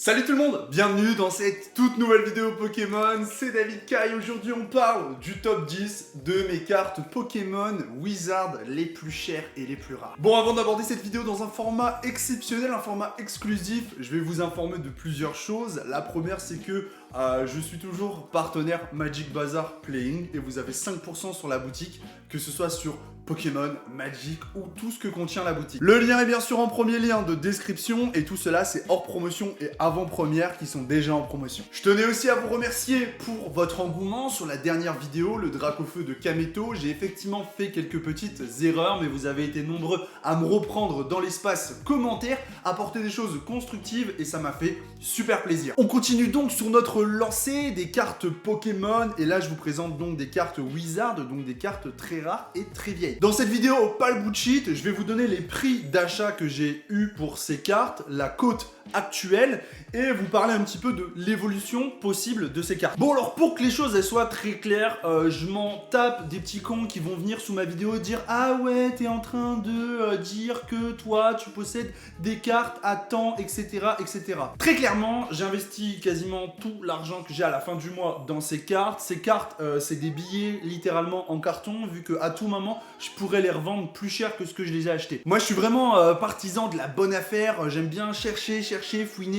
Salut tout le monde, bienvenue dans cette toute nouvelle vidéo Pokémon, c'est David Kai. Aujourd'hui on parle du top 10 de mes cartes Pokémon Wizard les plus chères et les plus rares. Bon, avant d'aborder cette vidéo dans un format exceptionnel, un format exclusif, je vais vous informer de plusieurs choses. La première, c'est que je suis toujours partenaire Magic Bazaar Playing et vous avez 5% sur la boutique, que ce soit sur Pokémon, Magic ou tout ce que contient la boutique. Le lien est bien sûr en premier lien de description et tout cela c'est hors promotion et avant-première qui sont déjà en promotion. Je tenais aussi à vous remercier pour votre engouement sur la dernière vidéo, le Dracofeu de Kameto. J'ai effectivement fait quelques petites erreurs mais vous avez été nombreux à me reprendre dans l'espace commentaire, apporter des choses constructives et ça m'a fait super plaisir. On continue donc sur notre lancée des cartes Pokémon et là je vous présente donc des cartes Wizard, donc des cartes très rares et très vieilles. Dans cette vidéo, pas le bullshit, je vais vous donner les prix d'achat que j'ai eu pour ces cartes, la cote actuelle et vous parler un petit peu de l'évolution possible de ces cartes. Bon alors pour que les choses elles soient très claires, je m'en tape des petits cons qui vont venir sous ma vidéo et dire ah ouais t'es en train de dire que toi tu possèdes des cartes à temps etc etc. Très clairement j'investis quasiment tout l'argent que j'ai à la fin du mois dans ces cartes. Ces cartes c'est des billets littéralement en carton vu que à tout moment je pourrais les revendre plus cher que ce que je les ai achetés. Moi je suis vraiment partisan de la bonne affaire, j'aime bien chercher,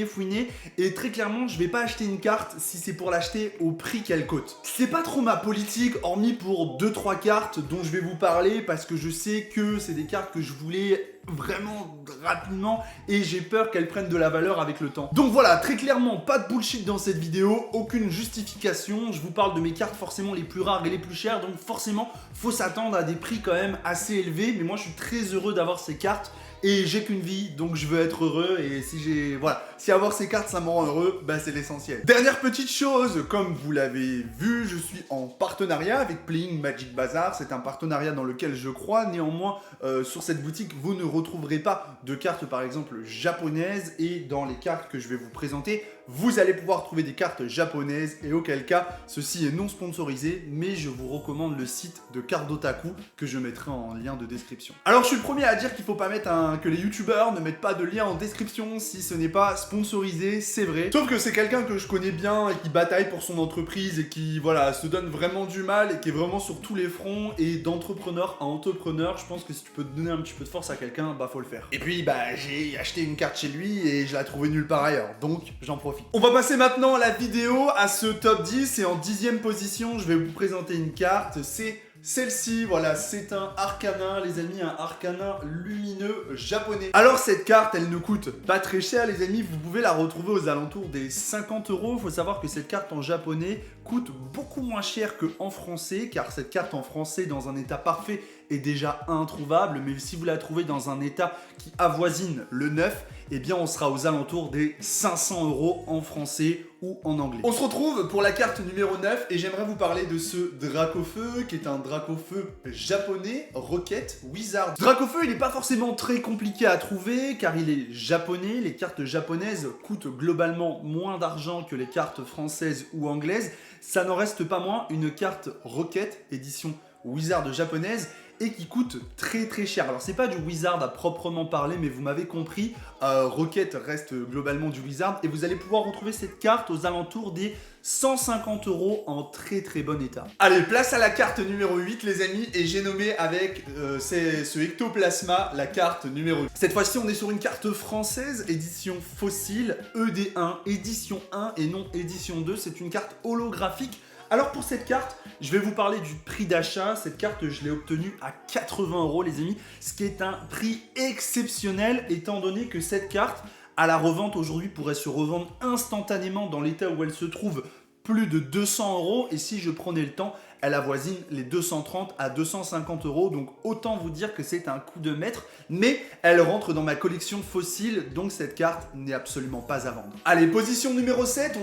fouiner et très clairement je vais pas acheter une carte si c'est pour l'acheter au prix qu'elle coûte. C'est pas trop ma politique hormis pour 2-3 cartes dont je vais vous parler parce que je sais que c'est des cartes que je voulais vraiment rapidement et j'ai peur qu'elles prennent de la valeur avec le temps. Donc voilà, très clairement pas de bullshit dans cette vidéo, aucune justification, je vous parle de mes cartes forcément les plus rares et les plus chères donc forcément faut s'attendre à des prix quand même assez élevés mais moi je suis très heureux d'avoir ces cartes. Et j'ai qu'une vie, donc je veux être heureux et si avoir ces cartes ça me rend heureux, bah c'est l'essentiel. Dernière petite chose, comme vous l'avez vu, je suis en partenariat avec Playing Magic Bazaar, c'est un partenariat dans lequel je crois, néanmoins sur cette boutique vous ne retrouverez pas de cartes par exemple japonaises et dans les cartes que je vais vous présenter, vous allez pouvoir trouver des cartes japonaises et auquel cas ceci est non sponsorisé mais je vous recommande le site de Cardotaku que je mettrai en lien de description. Alors je suis le premier à dire qu'il faut pas mettre que les youtubeurs ne mettent pas de lien en description si ce n'est pas sponsorisé, c'est vrai. Sauf que c'est quelqu'un que je connais bien et qui bataille pour son entreprise et qui voilà se donne vraiment du mal et qui est vraiment sur tous les fronts et d'entrepreneur à entrepreneur, je pense que si tu peux te donner un petit peu de force à quelqu'un, bah faut le faire. Et puis bah j'ai acheté une carte chez lui et je l'ai trouvée nulle part ailleurs, donc j'en profite. On va passer maintenant à la vidéo, à ce top 10 et en 10e position je vais vous présenter une carte, c'est celle-ci, voilà, c'est un Arcanin, les amis, un Arcanin lumineux japonais. Alors cette carte, elle ne coûte pas très cher, les amis, vous pouvez la retrouver aux alentours des 50 €. Il faut savoir que cette carte en japonais coûte beaucoup moins cher qu'en français, car cette carte en français, dans un état parfait, est déjà introuvable, mais si vous la trouvez dans un état qui avoisine le neuf, eh bien on sera aux alentours des 500 € en français ou en anglais. On se retrouve pour la carte numéro 9 et j'aimerais vous parler de ce Dracofeu qui est un Dracofeu japonais, Rocket Wizard. Dracofeu il n'est pas forcément très compliqué à trouver car il est japonais, les cartes japonaises coûtent globalement moins d'argent que les cartes françaises ou anglaises, ça n'en reste pas moins une carte Rocket édition Wizard japonaise et qui coûte très très cher. Alors c'est pas du Wizard à proprement parler mais vous m'avez compris, Rocket reste globalement du Wizard et vous allez pouvoir retrouver cette carte aux alentours des 150 € en très très bon état. Allez, place à la carte numéro 8 les amis et j'ai nommé avec ce Ectoplasma la carte numéro 8. Cette fois-ci on est sur une carte française, édition fossile, ED1, édition 1 et non édition 2, c'est une carte holographique. Alors pour cette carte, je vais vous parler du prix d'achat. Cette carte, je l'ai obtenue à 80 € les amis, ce qui est un prix exceptionnel étant donné que cette carte, à la revente aujourd'hui, pourrait se revendre instantanément dans l'état où elle se trouve plus de 200 € et si je prenais le temps, elle avoisine les 230 à 250 €, donc autant vous dire que c'est un coup de maître, mais elle rentre dans ma collection fossile, donc cette carte n'est absolument pas à vendre. Allez, position numéro 7,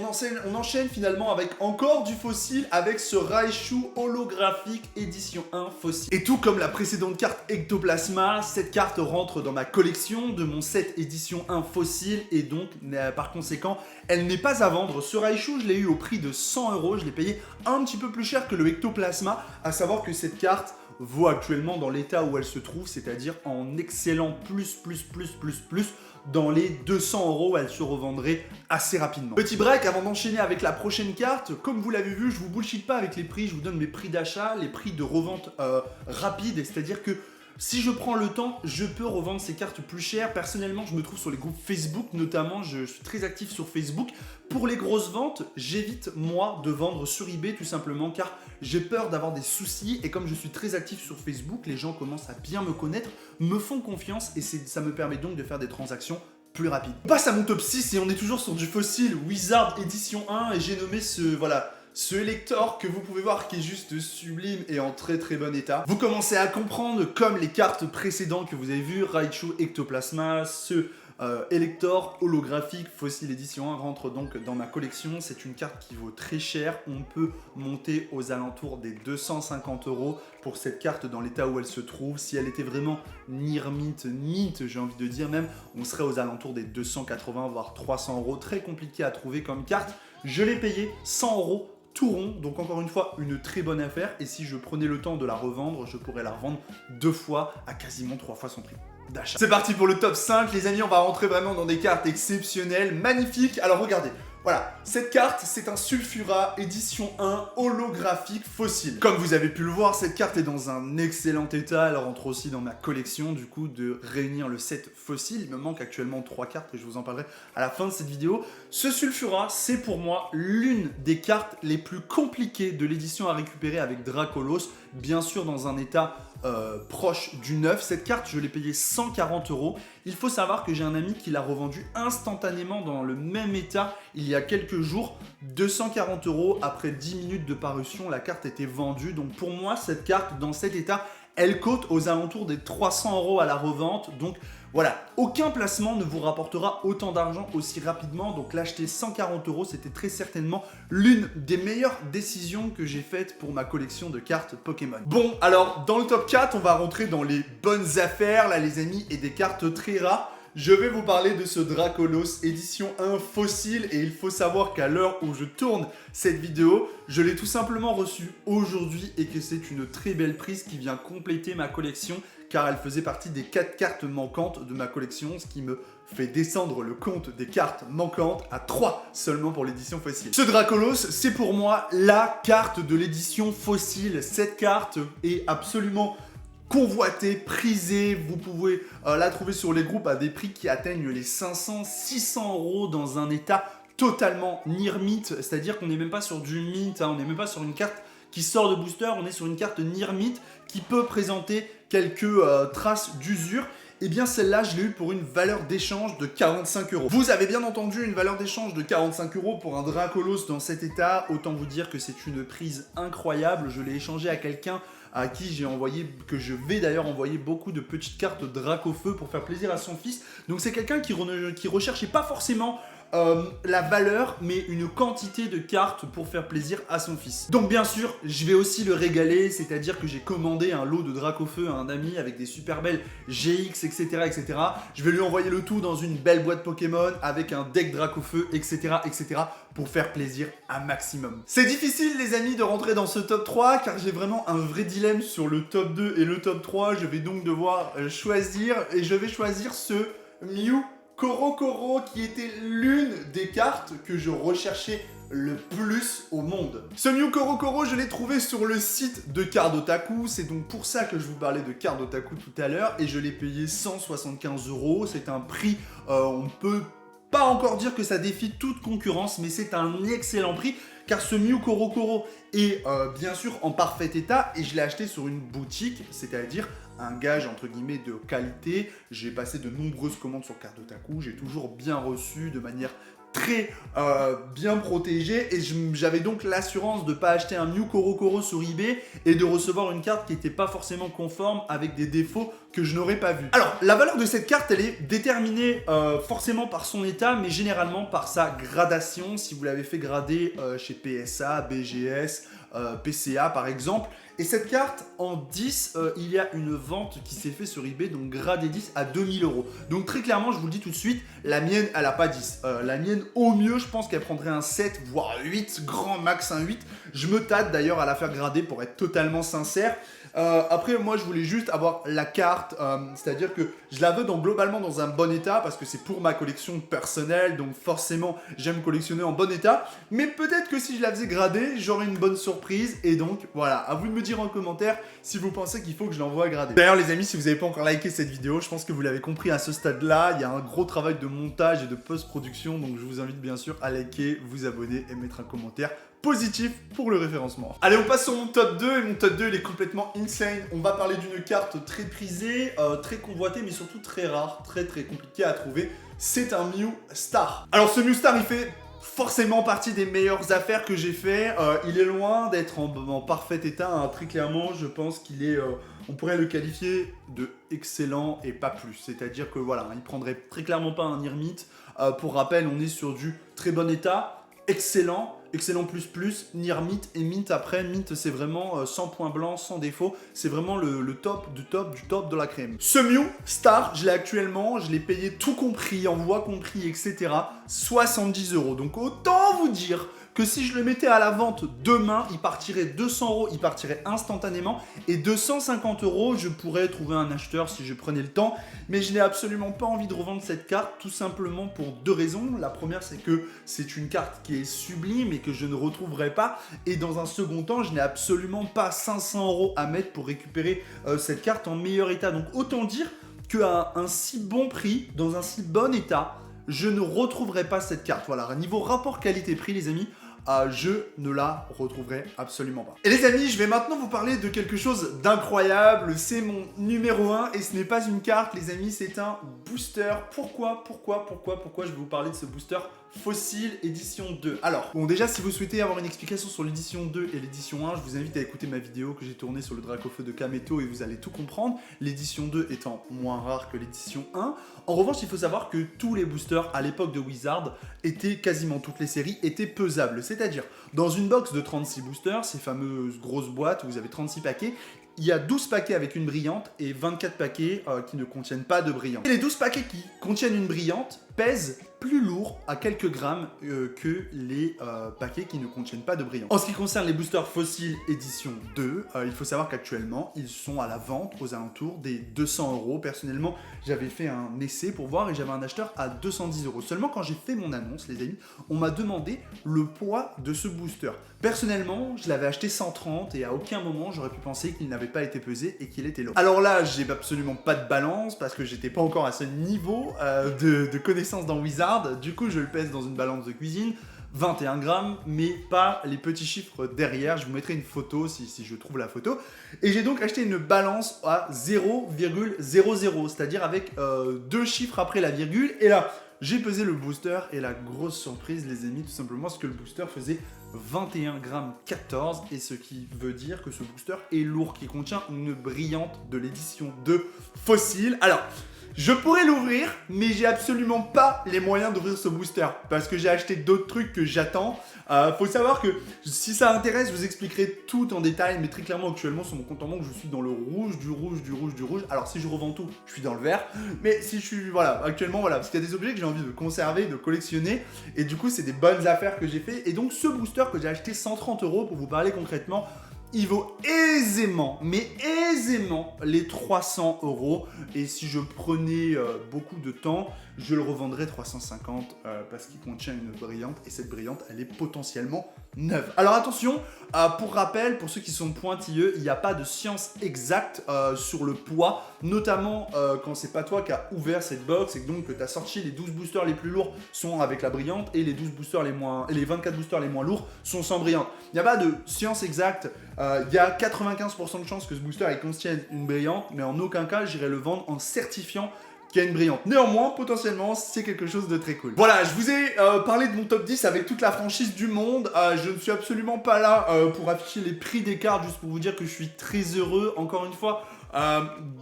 on enchaîne finalement avec encore du fossile, avec ce Raichu holographique édition 1 fossile. Et tout comme la précédente carte Ectoplasma, cette carte rentre dans ma collection de mon set édition 1 fossile, et donc par conséquent, elle n'est pas à vendre. Ce Raichu, je l'ai eu au prix de 100 €, je l'ai payé un petit peu plus cher que le Ectoplasma, à savoir que cette carte vaut actuellement dans l'état où elle se trouve, c'est-à-dire en excellent plus, dans les 200 €, elle se revendrait assez rapidement. Petit break avant d'enchaîner avec la prochaine carte. Comme vous l'avez vu, je vous bullshit pas avec les prix, je vous donne mes prix d'achat, les prix de revente rapide, c'est-à-dire que si je prends le temps, je peux revendre ces cartes plus chères. Personnellement, je me trouve sur les groupes Facebook notamment, je suis très actif sur Facebook. Pour les grosses ventes, j'évite moi de vendre sur eBay tout simplement car j'ai peur d'avoir des soucis et comme je suis très actif sur Facebook, les gens commencent à bien me connaître, me font confiance et ça me permet donc de faire des transactions plus rapides. On passe à mon top 6 et on est toujours sur du fossile Wizard édition 1 et j'ai nommé ce Elector que vous pouvez voir qui est juste sublime et en très bon état. Vous commencez à comprendre, comme les cartes précédentes que vous avez vues, Raichu Ectoplasma, ce Elector holographique fossile édition 1 rentre donc dans ma collection. C'est une carte qui vaut très cher. On peut monter aux alentours des 250 € pour cette carte dans l'état où elle se trouve. Si elle était vraiment near mint, j'ai envie de dire même, on serait aux alentours des 280 voire 300 €. Très compliqué à trouver comme carte. Je l'ai payé 100 € tout rond, donc encore une fois une très bonne affaire et si je prenais le temps de la revendre, je pourrais la revendre 2 fois à quasiment 3 fois son prix d'achat. C'est parti pour le top 5 les amis, on va rentrer vraiment dans des cartes exceptionnelles, magnifiques. Alors regardez, voilà, cette carte c'est un Sulfura édition 1 holographique fossile. Comme vous avez pu le voir, cette carte est dans un excellent état, elle rentre aussi dans ma collection du coup de réunir le set fossile. Il me manque actuellement 3 cartes et je vous en parlerai à la fin de cette vidéo. Ce Sulfura, c'est pour moi l'une des cartes les plus compliquées de l'édition à récupérer avec Dracolos, bien sûr dans un état proche du neuf. Cette carte, je l'ai payée 140 €. Il faut savoir que j'ai un ami qui l'a revendue instantanément dans le même état il y a quelques jours. 240 € après 10 minutes de parution, la carte était vendue. Donc pour moi, cette carte dans cet état, elle cote aux alentours des 300 € à la revente. Donc voilà, aucun placement ne vous rapportera autant d'argent aussi rapidement. Donc l'acheter 140 €, c'était très certainement l'une des meilleures décisions que j'ai faites pour ma collection de cartes Pokémon. Bon, alors dans le top 4, on va rentrer dans les bonnes affaires là les amis et des cartes très rares. Je vais vous parler de ce Dracolos édition 1 fossile et il faut savoir qu'à l'heure où je tourne cette vidéo, je l'ai tout simplement reçu aujourd'hui et que c'est une très belle prise qui vient compléter ma collection car elle faisait partie des 4 cartes manquantes de ma collection, ce qui me fait descendre le compte des cartes manquantes à 3 seulement pour l'édition fossile. Ce Dracolos, c'est pour moi la carte de l'édition fossile. Cette carte est absolument convoitée, prisée, vous pouvez la trouver sur les groupes à des prix qui atteignent les 500-600 € dans un état totalement near mint, c'est-à-dire qu'on n'est même pas sur du mint, on n'est même pas sur une carte qui sort de booster, on est sur une carte near mint qui peut présenter quelques traces d'usure. Et bien celle-là, je l'ai eu pour une valeur d'échange de 45 €. Vous avez bien entendu une valeur d'échange de 45 € pour un Dracolos dans cet état. Autant vous dire que c'est une prise incroyable. Je l'ai échangé à quelqu'un à qui j'ai envoyé, que je vais d'ailleurs envoyer beaucoup de petites cartes Dracofeu pour faire plaisir à son fils. Donc c'est quelqu'un qui recherchait pas forcément la valeur mais une quantité de cartes pour faire plaisir à son fils. Donc bien sûr je vais aussi le régaler, c'est à dire que j'ai commandé un lot de Dracofeu à un ami avec des super belles GX etc. Je vais lui envoyer le tout dans une belle boîte Pokémon avec un deck Dracofeu etc. pour faire plaisir un maximum. C'est difficile les amis de rentrer dans ce top 3 car j'ai vraiment un vrai dilemme sur le top 2 et le top 3. Je vais donc devoir choisir et je vais choisir ce Mew Korokoro qui était l'une des cartes que je recherchais le plus au monde. Ce Mew Korokoro, je l'ai trouvé sur le site de Cardotaku, c'est donc pour ça que je vous parlais de Cardotaku tout à l'heure, et je l'ai payé 175 €, c'est un prix, on peut pas encore dire que ça défie toute concurrence, mais c'est un excellent prix, car ce Mew Korokoro est bien sûr en parfait état, et je l'ai acheté sur une boutique, c'est-à-dire un gage entre guillemets de qualité. J'ai passé de nombreuses commandes sur Cardotaku, j'ai toujours bien reçu de manière très bien protégée et j'avais donc l'assurance de ne pas acheter un Mew Korokoro sur eBay et de recevoir une carte qui n'était pas forcément conforme avec des défauts que je n'aurais pas vus. Alors la valeur de cette carte elle est déterminée forcément par son état mais généralement par sa gradation. Si vous l'avez fait grader chez PSA, BGS, PCA par exemple. Et cette carte, en 10, il y a une vente qui s'est faite sur eBay, donc gradé 10 à 2000 €. Donc très clairement, je vous le dis tout de suite, la mienne, elle n'a pas 10. La mienne, au mieux, je pense qu'elle prendrait un 7, voire 8, grand max un 8. Je me tâte d'ailleurs à la faire grader pour être totalement sincère. Après, moi, je voulais juste avoir la carte, c'est-à-dire que je la veux globalement dans un bon état, parce que c'est pour ma collection personnelle, donc forcément, j'aime collectionner en bon état. Mais peut-être que si je la faisais grader, j'aurais une bonne surprise, et donc, voilà, à vous de me dire en commentaire si vous pensez qu'il faut que je l'envoie grader. D'ailleurs, les amis, si vous n'avez pas encore liké cette vidéo, je pense que vous l'avez compris à ce stade-là, il y a un gros travail de montage et de post-production, donc je vous invite bien sûr à liker, vous abonner et mettre un commentaire positif pour le référencement. Allez, on passe sur mon top 2, et mon top 2 il est complètement insane. On va parler d'une carte très prisée, très convoitée, mais surtout très rare, très compliquée à trouver. C'est un Mew Star. Alors ce Mew Star, il fait forcément partie des meilleures affaires que j'ai fait. Il est loin d'être en parfait état, hein. Très clairement, je pense qu'il est... on pourrait le qualifier de excellent et pas plus. C'est-à-dire que voilà, il prendrait très clairement pas un Nirmite. Pour rappel, on est sur du très bon état, excellent plus, Nirmite et Mint après. Mint, c'est vraiment 100 points blancs, sans défaut. C'est vraiment le top du top de la crème. Ce Mew Star, je l'ai actuellement, je l'ai payé tout compris, envoi compris, etc. 70 €. Donc autant vous dire que si je le mettais à la vente demain, il partirait 200 €, il partirait instantanément, et 250 €, je pourrais trouver un acheteur si je prenais le temps, mais je n'ai absolument pas envie de revendre cette carte, tout simplement pour deux raisons. La première, c'est que c'est une carte qui est sublime et que je ne retrouverai pas, et dans un second temps, je n'ai absolument pas 500 € à mettre pour récupérer cette carte en meilleur état. Donc autant dire qu'à un si bon prix, dans un si bon état, je ne retrouverai pas cette carte. Voilà, niveau rapport qualité-prix, les amis, je ne la retrouverai absolument pas. Et les amis, je vais maintenant vous parler de quelque chose d'incroyable. C'est mon numéro 1 et ce n'est pas une carte, les amis, c'est un booster. Pourquoi je vais vous parler de ce booster Fossil édition 2. Alors, bon, déjà, si vous souhaitez avoir une explication sur l'édition 2 et l'édition 1, je vous invite à écouter ma vidéo que j'ai tournée sur le Dracofeu de Kameto et vous allez tout comprendre. L'édition 2 étant moins rare que l'édition 1. En revanche, il faut savoir que tous les boosters à l'époque de Wizard étaient, quasiment toutes les séries, étaient pesables. C'est-à-dire, dans une box de 36 boosters, ces fameuses grosses boîtes où vous avez 36 paquets, il y a 12 paquets avec une brillante et 24 paquets qui ne contiennent pas de brillante. Et les 12 paquets qui contiennent une brillante pèsent plus lourd à quelques grammes que les paquets qui ne contiennent pas de brillante. En ce qui concerne les boosters Fossil édition 2, il faut savoir qu'actuellement, ils sont à la vente aux alentours des 200 €. Personnellement, j'avais fait un essai pour voir et j'avais un acheteur à 210 €. Seulement quand j'ai fait mon annonce, les amis, on m'a demandé le poids de ce booster. Personnellement, je l'avais acheté 130 et à aucun moment j'aurais pu penser qu'il n'avait pas été pesé et qu'il était lourd. Alors là, j'ai absolument pas de balance parce que j'étais pas encore à ce niveau de connaissance dans Wizard. Du coup, je le pèse dans une balance de cuisine, 21 grammes, mais pas les petits chiffres derrière. Je vous mettrai une photo si je trouve la photo. Et j'ai donc acheté une balance à 0,00, c'est-à-dire avec 2 chiffres après la virgule. Et là, j'ai pesé le booster et la grosse surprise, les amis, tout simplement, parce que le booster faisait 21 grammes 14, et ce qui veut dire que ce booster est lourd, qui contient une brillante de l'édition 2 Fossil. Alors, je pourrais l'ouvrir, mais j'ai absolument pas les moyens d'ouvrir ce booster parce que j'ai acheté d'autres trucs que j'attends. Faut savoir que si ça intéresse, je vous expliquerai tout en détail, mais très clairement actuellement sur mon compte en banque, je suis dans le rouge, du rouge. Alors si je revends tout, je suis dans le vert, mais si je suis, voilà, actuellement, voilà, parce qu'il y a des objets que j'ai envie de conserver, de collectionner, et du coup c'est des bonnes affaires que j'ai fait. Et donc ce booster que j'ai acheté 130 € pour vous parler concrètement, il vaut aisément, mais aisément, les 300 €. Et si je prenais beaucoup de temps, je le revendrais 350 parce qu'il contient une brillante. Et cette brillante, elle est potentiellement neuve. Alors attention, pour rappel, pour ceux qui sont pointilleux, il n'y a pas de science exacte sur le poids. Notamment quand c'est pas toi qui as ouvert cette box et donc que tu as sorti les 12 boosters les plus lourds sont avec la brillante et les 12 boosters les 24 boosters les moins lourds sont sans brillante. Il n'y a pas de science exacte. Il y a 95% de chances que ce booster il contienne une brillante, mais en aucun cas j'irai le vendre en certifiant qu'il y a une brillante. Néanmoins, potentiellement, c'est quelque chose de très cool. Voilà, je vous ai parlé de mon top 10 avec toute la franchise du monde. Je ne suis absolument pas là pour afficher les prix des cartes, juste pour vous dire que je suis très heureux, encore une fois.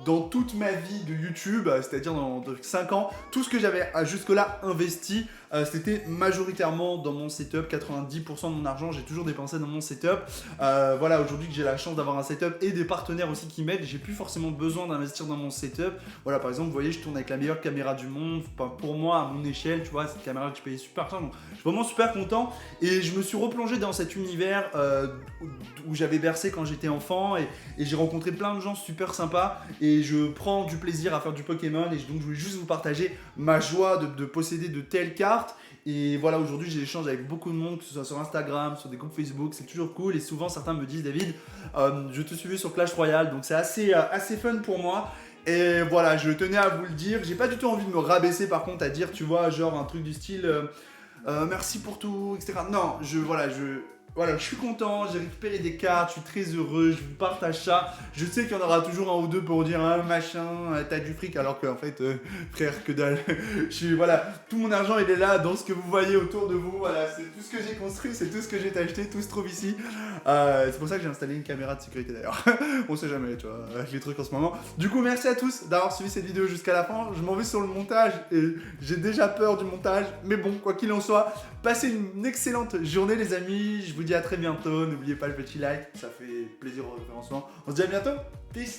Dans toute ma vie de YouTube, c'est-à-dire dans 5 ans, tout ce que j'avais jusque-là investi C'était majoritairement dans mon setup, 90% de mon argent, j'ai toujours dépensé dans mon setup. Voilà, aujourd'hui que j'ai la chance d'avoir un setup et des partenaires aussi qui m'aident, j'ai plus forcément besoin d'investir dans mon setup. Voilà, par exemple, vous voyez, je tourne avec la meilleure caméra du monde. Enfin, pour moi, à mon échelle, tu vois, cette caméra que je payais super cher. Donc, je suis vraiment super content. Et je me suis replongé dans cet univers où j'avais bercé quand j'étais enfant. Et j'ai rencontré plein de gens super sympas. Et je prends du plaisir à faire du Pokémon. Et donc, je voulais juste vous partager ma joie de posséder de telles cartes. Et voilà, aujourd'hui, j'ai échangé avec beaucoup de monde, que ce soit sur Instagram, sur des groupes Facebook. C'est toujours cool. Et souvent, certains me disent, David, je te suivais sur Clash Royale. Donc, c'est assez fun pour moi. Et voilà, je tenais à vous le dire. J'ai pas du tout envie de me rabaisser par contre à dire, tu vois, genre un truc du style merci pour tout, etc. Non, voilà, je suis content, j'ai récupéré des cartes, je suis très heureux, je vous partage ça. Je sais qu'il y en aura toujours un ou deux pour dire ah, machin, t'as du fric, alors qu'en fait, frère, que dalle. Voilà, tout mon argent il est là dans ce que vous voyez autour de vous. Voilà, c'est tout ce que j'ai construit, c'est tout ce que j'ai acheté, tout se trouve ici. C'est pour ça que j'ai installé une caméra de sécurité d'ailleurs. On sait jamais, tu vois, avec les trucs en ce moment. Du coup, merci à tous d'avoir suivi cette vidéo jusqu'à la fin. Je m'en vais sur le montage et j'ai déjà peur du montage. Mais bon, quoi qu'il en soit, passez une excellente journée les amis. Je vous dis à très bientôt. N'oubliez pas le petit like, ça fait plaisir au référencement. On se dit à bientôt. Peace.